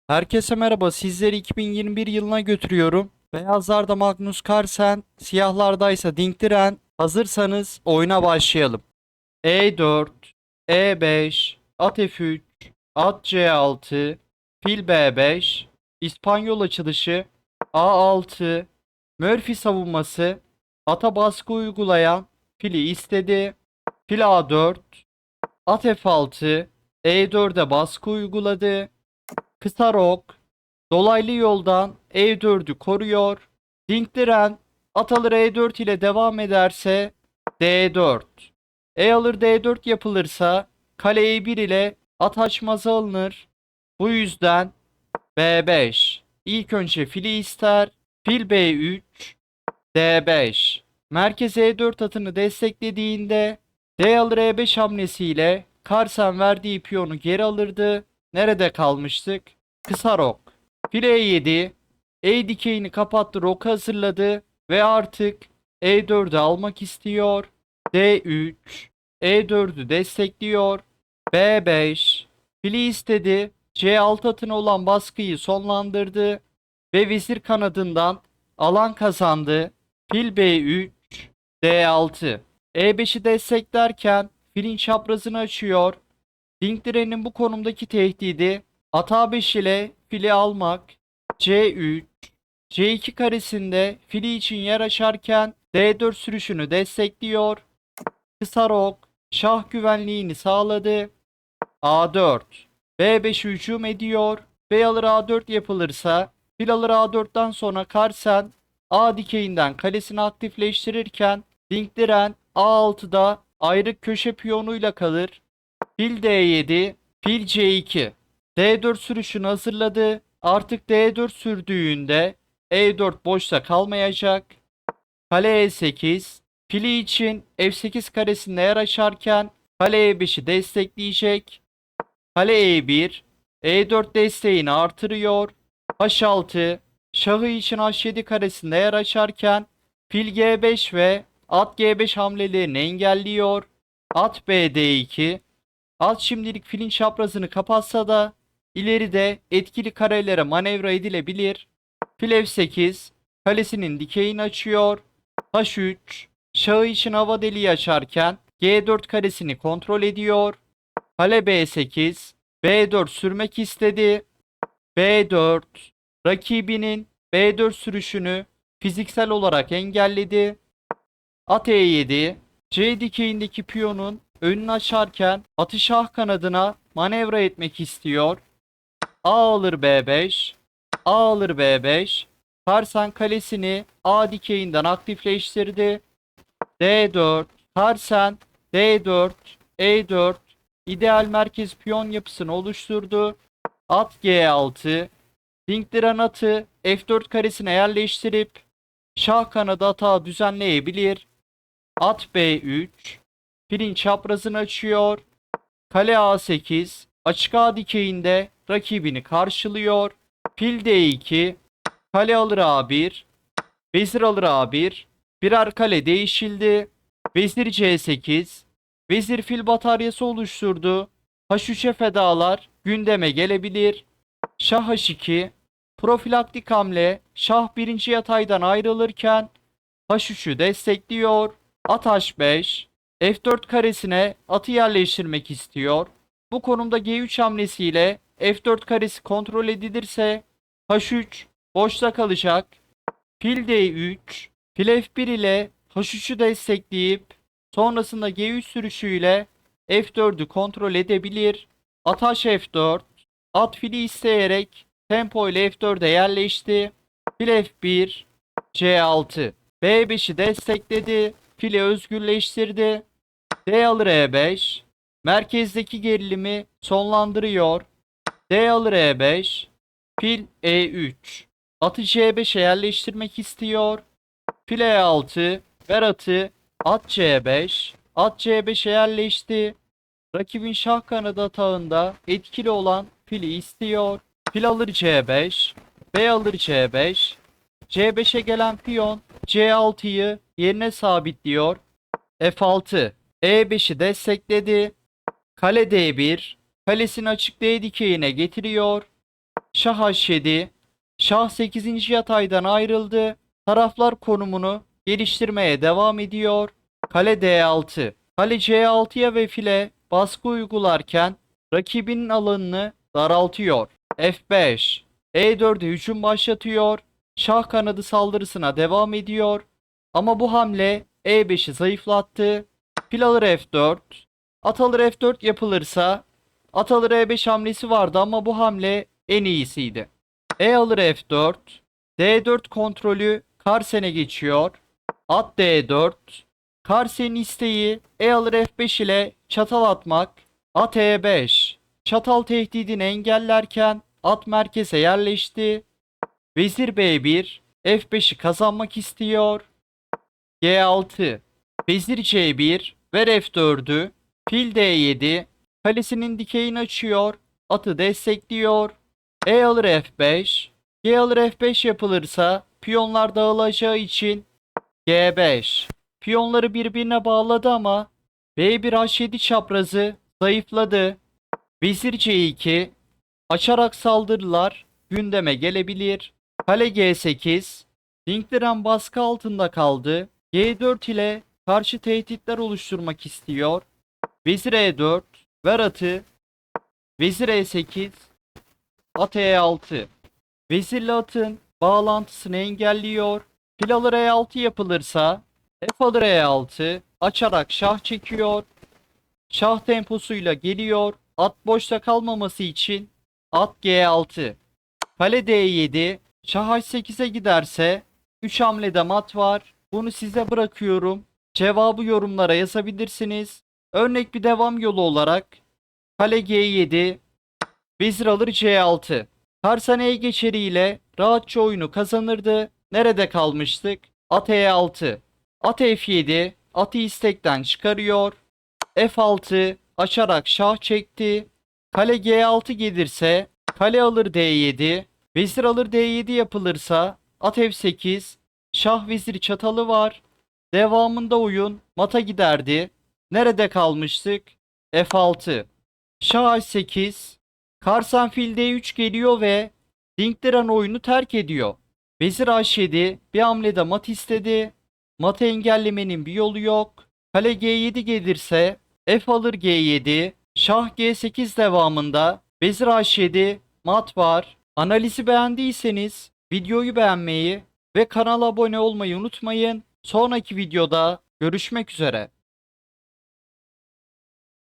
Herkese merhaba. Sizleri 2021 yılına götürüyorum. Beyazlarda Magnus Carlsen, siyahlardaysa Dink Diren. Hazırsanız oyuna başlayalım. E4, E5, at F3, at C6, fil B5, İspanyol açılışı, A6, Murphy savunması, ata baskı uygulayan fili istedi, fil A4, at F6, E4'e baskı uyguladı, kısa rok, dolaylı yoldan E4'ü koruyor. Dinkliren at alır E4 ile devam ederse D4. E alır D4 yapılırsa kale E1 ile at açmazı alınır. Bu yüzden B5. İlk önce fili ister. Fil B3, D5. Merkez E4 atını desteklediğinde D alır E5 hamlesiyle Carlsen verdiği piyonu geri alırdı. Nerede kalmıştık? Kısa rok. Fil E7. E dikeyini kapattı, roka hazırladı ve artık E4'ü almak istiyor. D3. E4'ü destekliyor. B5. Fili istedi. C6 atına olan baskıyı sonlandırdı ve vezir kanadından alan kazandı. Fil B3, D6. E5'i desteklerken filin çaprazını açıyor. Dinkdiren'in bu konumdaki tehdidi at A5 ile fili almak. C3, C2 karesinde fili için yer açarken D4 sürüşünü destekliyor. Kısa rok şah güvenliğini sağladı. A4, B5 hücum ediyor. B alır A4 yapılırsa fil alır A4'ten sonra Carlsen A dikeyinden kalesini aktifleştirirken Dinkdiren A6'da ayrık köşe piyonuyla kalır. Fil D7, fil C2. D4 sürüşünü hazırladı. Artık D4 sürdüğünde E4 boşta kalmayacak. Kale E8. Fili için F8 karesinde yer açarken kale E5'i destekleyecek. Kale E1. E4 desteğini artırıyor. H6. Şahı için H7 karesinde yer açarken fil G5 ve at G5 hamlelerini engelliyor. At BD2. At şimdilik filin çaprazını kapatsa da ileride etkili karelere manevra edilebilir. Fil F8 kalesinin dikeyini açıyor. H3 şahı için hava deliği açarken G4 karesini kontrol ediyor. Kale B8 B4 sürmek istedi. B4 rakibinin B4 sürüşünü fiziksel olarak engelledi. At E7 C dikeyindeki piyonun önünü açarken atı şah kanadına manevra etmek istiyor. A alır B5, A alır B5. Carlsen kalesini A dikeyinden aktifleştirdi. D4, Carlsen D4, E4 ideal merkez piyon yapısını oluşturdu. At G6, Dinkdiren atı F4 karesine yerleştirip şah kanadı atağı düzenleyebilir. At B3, filin çaprazını açıyor. Kale A8, açık A dikeyinde rakibini karşılıyor. Fil D2, kale alır A1, vezir alır A1, birer kale değişildi. Vezir C8, vezir fil bataryası oluşturdu. H3'e fedalar gündeme gelebilir. Şah H2, profilaktik hamle, şah birinci yataydan ayrılırken H3'ü destekliyor. At H5, F4 karesine atı yerleştirmek istiyor. Bu konumda G3 hamlesiyle F4 karesi kontrol edilirse H3 boşta kalacak. Fil D3, fil F1 ile H3'ü destekleyip sonrasında G3 sürüşüyle F4'ü kontrol edebilir. At H4, at fili isteyerek tempo ile F4'e yerleşti. Fil F1, C6, B5'i destekledi. Fili özgürleştirdi. D alır E5. Merkezdeki gerilimi sonlandırıyor. D alır E5. Fil E3. Atı C5'e yerleştirmek istiyor. Fil E6. Ver atı. At C5. At C5'e yerleşti. Rakibin şah kanadı atağında etkili olan fili istiyor. Fil alır C5. B alır C5. C5'e gelen piyon C6'yı yerine sabitliyor. F6 E5'i destekledi. Kale D1 kalesini açık D dikeyine getiriyor. Şah H7. Şah 8. yataydan ayrıldı. Taraflar konumunu geliştirmeye devam ediyor. Kale D6. Kale C6'ya ve file baskı uygularken rakibinin alanını daraltıyor. F5. E4'e hücum başlatıyor. Şah kanadı saldırısına devam ediyor. Ama bu hamle E5'i zayıflattı. Fil alır F4. At alır F4 yapılırsa at alır E5 hamlesi vardı ama bu hamle en iyisiydi. E alır F4. D4 kontrolü Carlsen'e geçiyor. At D4. Carlsen'in isteği E alır F5 ile çatal atmak. At E5. Çatal tehdidini engellerken at merkeze yerleşti. Vezir B1. F5'i kazanmak istiyor. G6. Vezir C1. Ver F4'ü. Fil D7. Kalesinin dikeyini açıyor. Atı destekliyor. E alır F5. G alır F5 yapılırsa piyonlar dağılacağı için G5. Piyonları birbirine bağladı ama B1 H7 çaprazı zayıfladı. Vezir C2. Açarak saldırılar gündeme gelebilir. Kale G8. Dinkliren baskı altında kaldı. G4 ile karşı tehditler oluşturmak istiyor. Vezir E4. Ver atı. Vezir E8. At E6. Vezirle atın bağlantısını engelliyor. Fil alır E6 yapılırsa F alır E6. Açarak şah çekiyor. Şah temposuyla geliyor. At boşta kalmaması için at G6. Kale D7. Şah H8'e giderse 3 hamlede mat var. Bunu size bırakıyorum. Cevabı yorumlara yazabilirsiniz. Örnek bir devam yolu olarak kale G7, vezir alır C6. Carlsen E geçeriyle rahatça oyunu kazanırdı. Nerede kalmıştık? At E6. At F7. Atı istekten çıkarıyor. F6 açarak şah çekti. Kale G6 gelirse kale alır D7. Vezir alır D7 yapılırsa at F8. Şah vezir çatalı var. Devamında oyun mata giderdi. Nerede kalmıştık? F6. Şah H8. Carlsen fil D3 geliyor ve Dinkliren oyunu terk ediyor. Vezir H7 bir hamlede mat istedi. Matı engellemenin bir yolu yok. Kale G7 gelirse F alır G7. Şah G8 devamında vezir H7 mat var. Analizi beğendiyseniz videoyu beğenmeyi ve kanala abone olmayı unutmayın. Sonraki videoda görüşmek üzere.